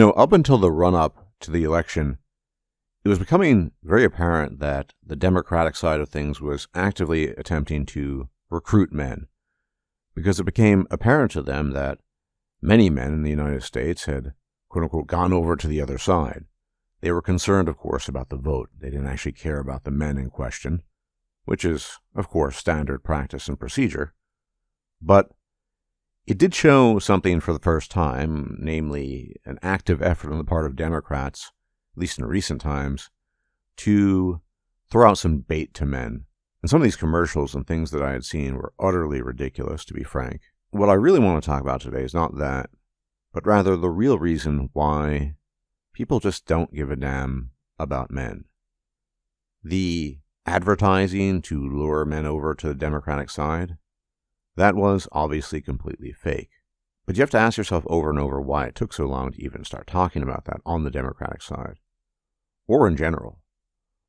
Up until the run-up to the election, it was becoming very apparent that the Democratic side of things was actively attempting to recruit men, because it became apparent to them that many men in the United States had, quote-unquote, gone over to the other side. They were concerned, of course, about the vote. They didn't actually care about the men in question, which is, of course, standard practice and procedure. But it did show something for the first time, namely an active effort on the part of Democrats, at least in recent times, to throw out some bait to men. And some of these commercials and things that I had seen were utterly ridiculous, to be frank. What I really want to talk about today is not that, but rather the real reason why people just don't give a damn about men. The advertising to lure men over to the Democratic side, that was obviously completely fake. But you have to ask yourself over and over why it took so long to even start talking about that on the Democratic side, or in general.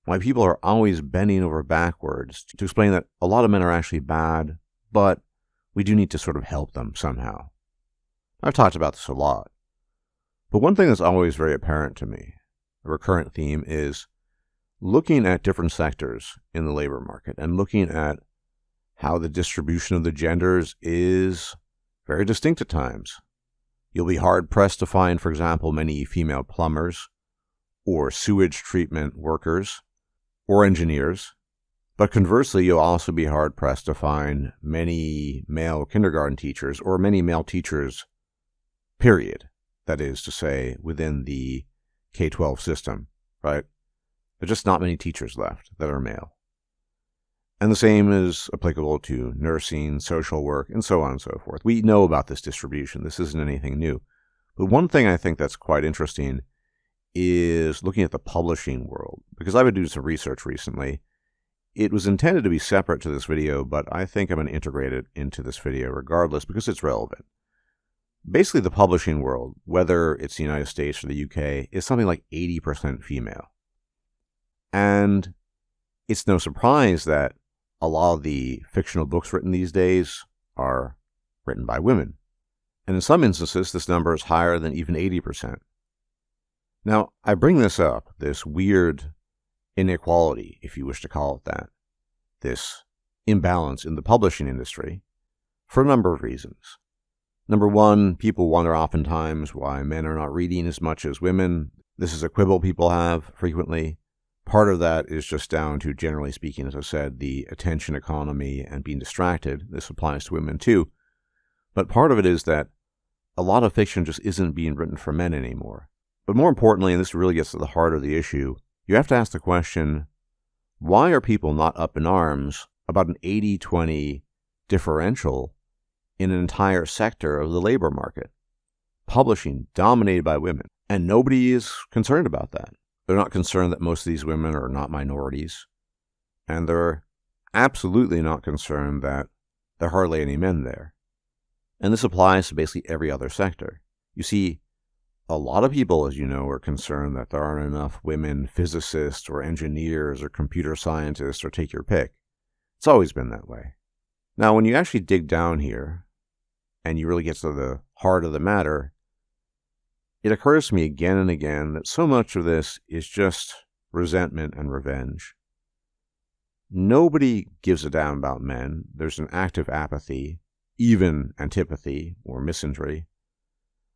Why people are always bending over backwards to explain that a lot of men are actually bad, but we do need to sort of help them somehow. I've talked about this a lot. But one thing that's always very apparent to me, a recurrent theme, is looking at different sectors in the labor market and looking at how the distribution of the genders is very distinct at times. You'll be hard-pressed to find, for example, many female plumbers or sewage treatment workers or engineers. But conversely, you'll also be hard-pressed to find many male kindergarten teachers or many male teachers, period. That is to say, within the K-12 system, right? There's just not many teachers left that are male. And the same is applicable to nursing, social work, and so on and so forth. We know about this distribution. This isn't anything new. But one thing I think that's quite interesting is looking at the publishing world. Because I've been doing some research recently. It was intended to be separate to this video, but I think I'm going to integrate it into this video regardless because it's relevant. Basically, the publishing world, whether it's the United States or the UK, is something like 80% female. And it's no surprise that a lot of the fictional books written these days are written by women. And in some instances, this number is higher than even 80%. Now, I bring this up, this weird inequality, if you wish to call it that, this imbalance in the publishing industry, for a number of reasons. Number one, people wonder oftentimes why men are not reading as much as women. This is a quibble people have frequently. Part of that is just down to, generally speaking, as I said, the attention economy and being distracted. This applies to women too. But part of it is that a lot of fiction just isn't being written for men anymore. But more importantly, and this really gets to the heart of the issue, you have to ask the question, why are people not up in arms about an 80-20 differential in an entire sector of the labor market? Publishing dominated by women. And nobody is concerned about that. They're not concerned that most of these women are not minorities. And they're absolutely not concerned that there are hardly any men there. And this applies to basically every other sector. You see, a lot of people, as you know, are concerned that there aren't enough women physicists or engineers or computer scientists or take your pick. It's always been that way. Now, when you actually dig down here and you really get to the heart of the matter, it occurs to me again and again that so much of this is just resentment and revenge. Nobody gives a damn about men. There's an active apathy, even antipathy or misandry.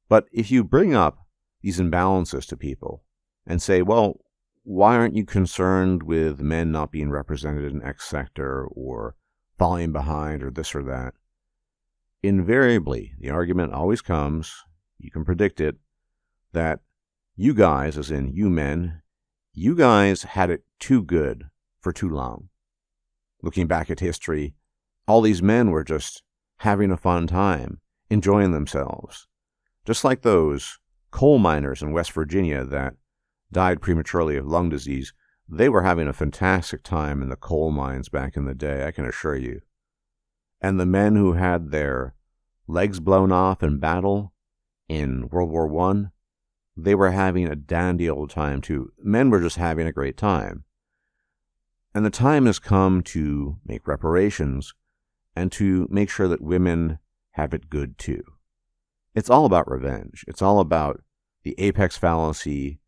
But if you bring up these imbalances to people and say, well, why aren't you concerned with men not being represented in X sector or falling behind or this or that? Invariably, the argument always comes, you can predict it, that you guys, as in you men, you guys had it too good for too long. Looking back at history, all these men were just having a fun time, enjoying themselves. Just like those coal miners in West Virginia that died prematurely of lung disease, they were having a fantastic time in the coal mines back in the day, I can assure you. And the men who had their legs blown off in battle in World War I, they were having a dandy old time too. Men were just having a great time. And the time has come to make reparations and to make sure that women have it good too. It's all about revenge. It's all about the apex fallacy,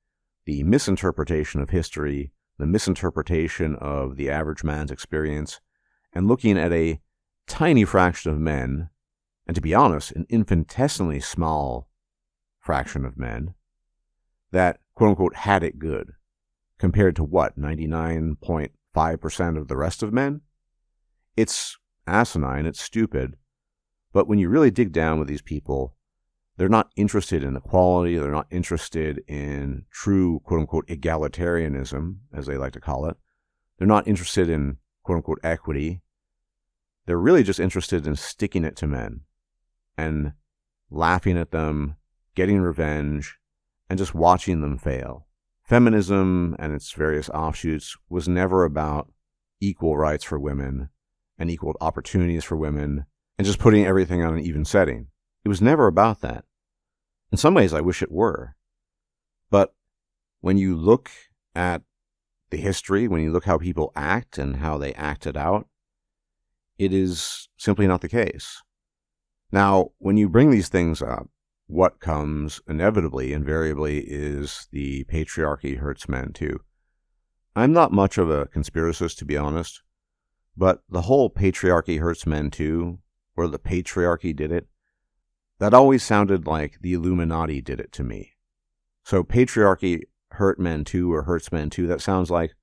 the misinterpretation of history, the misinterpretation of the average man's experience, and looking at a tiny fraction of men, and to be honest, an infinitesimally small fraction of men, that quote-unquote had it good, compared to what, 99.5% of the rest of men? It's asinine, it's stupid, but when you really dig down with these people, they're not interested in equality, they're not interested in true quote-unquote egalitarianism, as they like to call it. They're not interested in quote-unquote equity. They're really just interested in sticking it to men and laughing at them, getting revenge, and just watching them fail. Feminism and its various offshoots was never about equal rights for women and equal opportunities for women and just putting everything on an even setting. It was never about that. In some ways, I wish it were. But when you look at the history, when you look how people act and how they act it out, it is simply not the case. Now, when you bring these things up, what comes inevitably, invariably, is the patriarchy hurts men too. I'm not much of a conspiracist, to be honest, but the whole patriarchy hurts men too, or the patriarchy did it, that always sounded like the Illuminati did it to me. So patriarchy hurt men too, or hurts men too, that sounds like,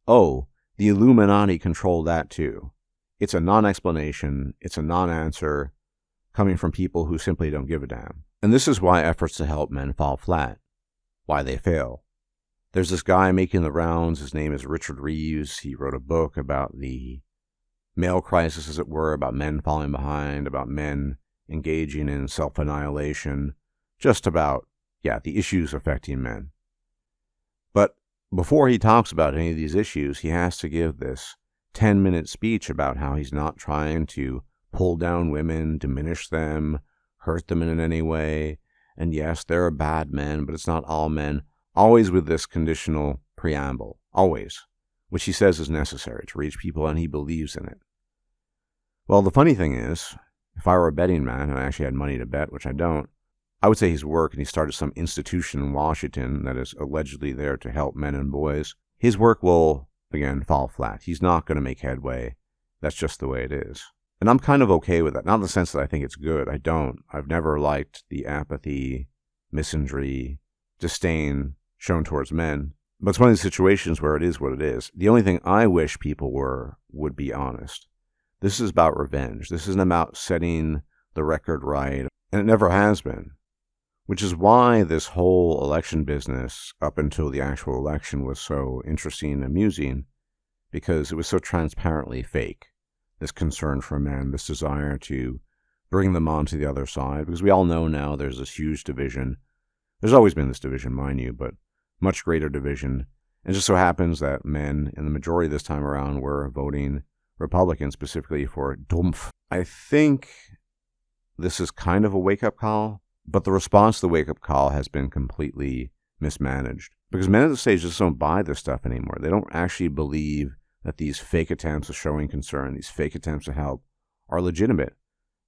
oh, the Illuminati control that too. It's a non-explanation, it's a non-answer, coming from people who simply don't give a damn. And this is why efforts to help men fall flat, why they fail. There's this guy making the rounds, his name is Richard Reeves. He wrote a book about the male crisis, as it were, about men falling behind, about men engaging in self-annihilation, just about, the issues affecting men. But before he talks about any of these issues, he has to give this 10-minute speech about how he's not trying to pull down women, diminish them, hurt them in any way. And yes, there are bad men, but it's not all men. Always with this conditional preamble. Always. Which he says is necessary to reach people, and he believes in it. Well, the funny thing is, if I were a betting man, and I actually had money to bet, which I don't, I would say his work, and he started some institution in Washington that is allegedly there to help men and boys, his work will, again, fall flat. He's not going to make headway. That's just the way it is. And I'm kind of okay with that. Not in the sense that I think it's good. I don't. I've never liked the apathy, misandry, disdain shown towards men. But it's one of these situations where it is what it is. The only thing I wish people would be honest. This is about revenge. This isn't about setting the record right. And it never has been. Which is why this whole election business, up until the actual election, was so interesting and amusing. Because it was so transparently fake. This concern for men, this desire to bring them onto the other side. Because we all know now there's this huge division. There's always been this division, mind you, but much greater division. And it just so happens that men, in the majority this time around, were voting Republican, specifically for Dumpf. I think this is kind of a wake-up call, but the response to the wake-up call has been completely mismanaged. Because men at the stage just don't buy this stuff anymore. They don't actually believe that these fake attempts of showing concern, these fake attempts to help, are legitimate.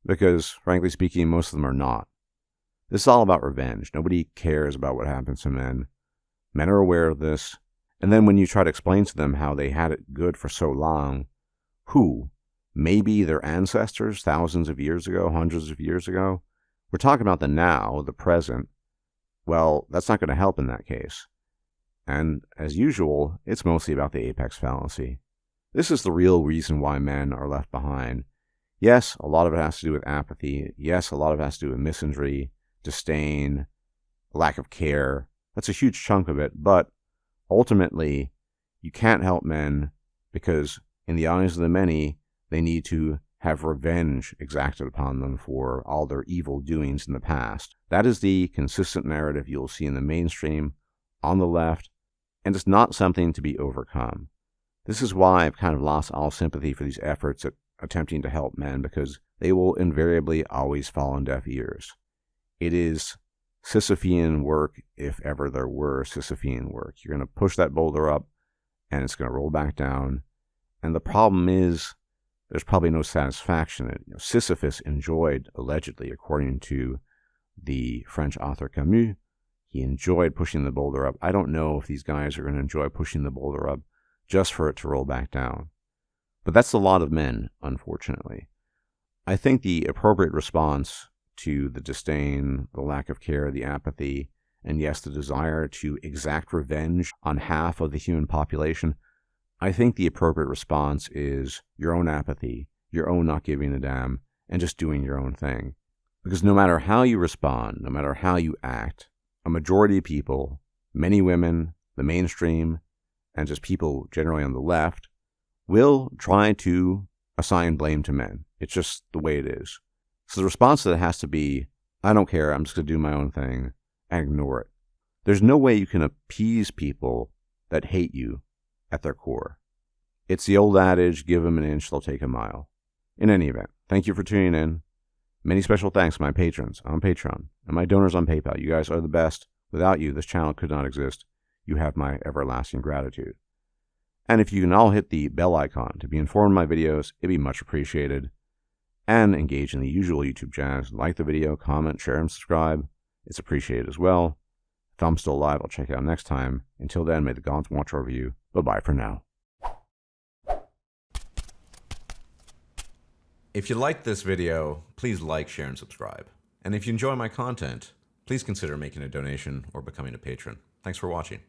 Because, frankly speaking, most of them are not. This is all about revenge. Nobody cares about what happens to men. Men are aware of this. And then when you try to explain to them how they had it good for so long, who? Maybe their ancestors thousands of years ago, hundreds of years ago? We're talking about the now, the present. Well, that's not going to help in that case. And as usual, it's mostly about the apex fallacy. This is the real reason why men are left behind. Yes, a lot of it has to do with apathy. Yes, a lot of it has to do with misandry, disdain, lack of care. That's a huge chunk of it. But ultimately, you can't help men because in the eyes of the many, they need to have revenge exacted upon them for all their evil doings in the past. That is the consistent narrative you'll see in the mainstream, on the left, and it's not something to be overcome. This is why I've kind of lost all sympathy for these efforts at attempting to help men, because they will invariably always fall on deaf ears. It is Sisyphean work, if ever there were Sisyphean work. You're going to push that boulder up, and it's going to roll back down. And the problem is, there's probably no satisfaction in it. Sisyphus enjoyed, allegedly, according to the French author Camus, He enjoyed pushing the boulder up. I don't know if these guys are going to enjoy pushing the boulder up just for it to roll back down. But that's a lot of men, unfortunately. I think the appropriate response to the disdain, the lack of care, the apathy, and yes, the desire to exact revenge on half of the human population, I think the appropriate response is your own apathy, your own not giving a damn, and just doing your own thing. Because no matter how you respond, no matter how you act, a majority of people, many women, the mainstream, and just people generally on the left, will try to assign blame to men. It's just the way it is. So the response to that has to be, I don't care, I'm just going to do my own thing, and ignore it. There's no way you can appease people that hate you at their core. It's the old adage, give them an inch, they'll take a mile. In any event, thank you for tuning in. Many special thanks to my patrons on Patreon and my donors on PayPal. You guys are the best. Without you, this channel could not exist. You have my everlasting gratitude. And if you can all hit the bell icon to be informed of my videos, it'd be much appreciated. And engage in the usual YouTube jazz. Like the video, comment, share, and subscribe. It's appreciated as well. If I'm still alive, I'll check it out next time. Until then, may the gods watch over you. Bye-bye for now. If you liked this video, please like, share, and subscribe. And if you enjoy my content, please consider making a donation or becoming a patron. Thanks for watching.